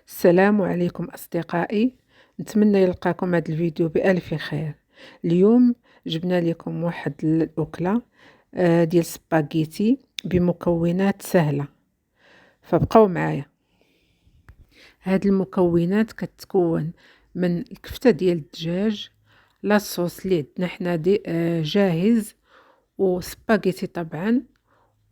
السلام عليكم أصدقائي. نتمنى يلقاكم هذا الفيديو بألف خير. اليوم جبنا لكم واحد الأكلة ديال سباغيتي بمكونات سهلة، فبقوا معايا. هاد المكونات كتكون من الكفتة ديال الدجاج، لاصوص اللي عندنا حنا جاهز، وسباغيتي طبعا،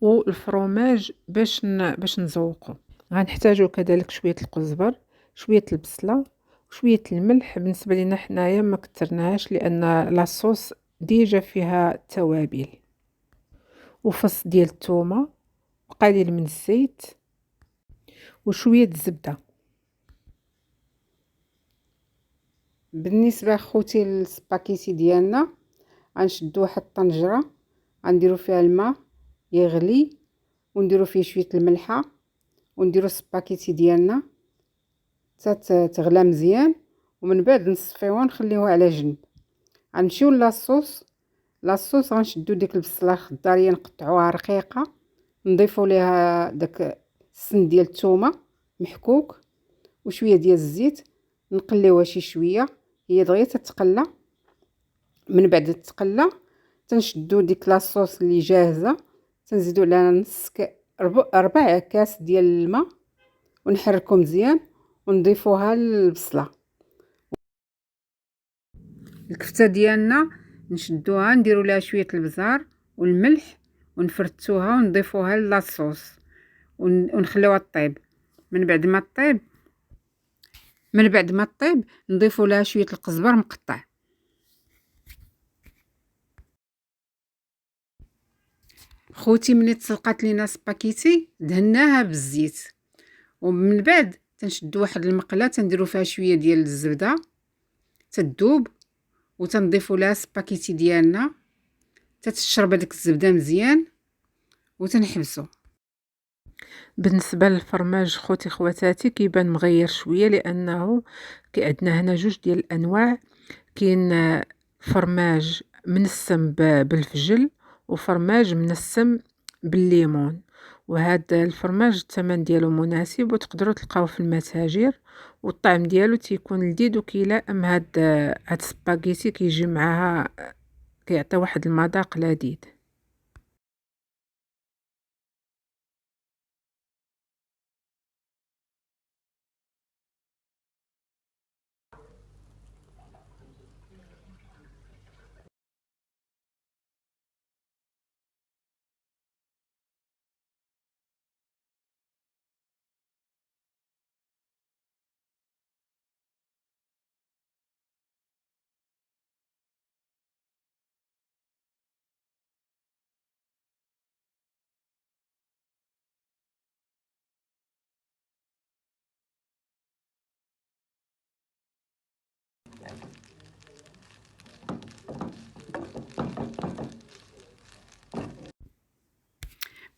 والفرomage باش نزوقو. غنحتاجو كذلك شويه القزبر، شويه البصله، وشويه الملح. بالنسبه لينا حنايا ما كترناهاش لان لاصوص ديجا فيها توابل، وفص ديال الثومه، وقليل من الزيت، وشويه الزبده. بالنسبه اخوتي للسباكيتي ديالنا، غنشدو واحد الطنجره، غنديرو فيها الماء يغلي، ونديرو فيه شويه الملحه، ونديرو السباكيتي ديالنا حتى تغلى مزيان، ومن بعد نصفيوها ونخليوها على جنب. غنمشيو لاصوص غنشدو ديك البصله الخضاريه نقطعوها رقيقه، نضيفو ليها داك السن ديال الثومه محكوك وشويه ديال الزيت، نقليوها شي شويه هي دغيا تتقلى. من بعد تتقلى تنشدو ديك لاصوص اللي جاهزه، تنزيدو عليها ربع كاس ديال الماء، ونحركو مزيان، ونضيفوها للبصله. الكفته ديالنا نشدوها، نديرو لها شويه البزار والملح، ونفرتوها ونضيفوها لاصوص، ونخليوها طيب. من بعد ما طيب نضيفو لها شويه القزبر مقطع. خوتي ملي تسلقات لينا سباكيتي دهناها بالزيت، ومن بعد تنشدو واحد المقله تنديرو فيها شويه ديال الزبده تذوب، وتنضيفو لها سباكيتي ديالنا تتشرب هذيك الزبده مزيان، وتنحبسو. بالنسبه للفرماج خوتي خواتاتي كيبان مغير شويه، لانه عندنا هنا جوج ديال الانواع. كاين فرماج منسم بالفجل، وفرماج منسم بالليمون. وهذا الفرماج الثمن ديالو مناسب، وتقدروا تلقاوه في المتاجر، والطعم ديالو تيكون لذيذ وكيلائم هاد السباغيتي، كيجي معاها كيعطي واحد المذاق لذيذ.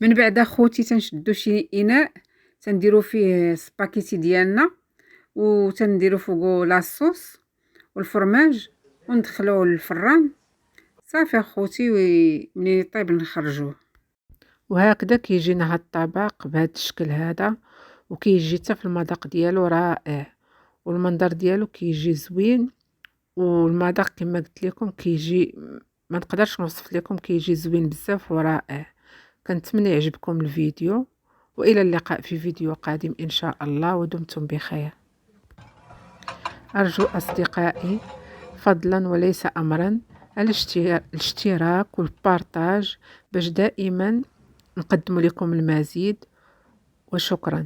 من بعد اخوتي تنشدو شي اناء، تنديرو فيه سباكيتي ديالنا، وتنديرو فوقو لاصوص والفرماج، وندخلوه للفران. صافي اخوتي، منين يطيب نخرجوه. وهكذا كيجينا هاد الطبق بهذا الشكل هذا، وكيجي حتى في المذاق ديالو رائع، والمنظر ديالو كيجي زوين، والمذاق كما قلت لكم كيجي ما نقدرش نوصف لكم، كيجي زوين بزاف ورائع. كنتمنى يعجبكم الفيديو، والى اللقاء في فيديو قادم ان شاء الله، ودمتم بخير. ارجو اصدقائي فضلا وليس امرا الاشتراك والبارتاج، باش دائما نقدم لكم المزيد، وشكرا.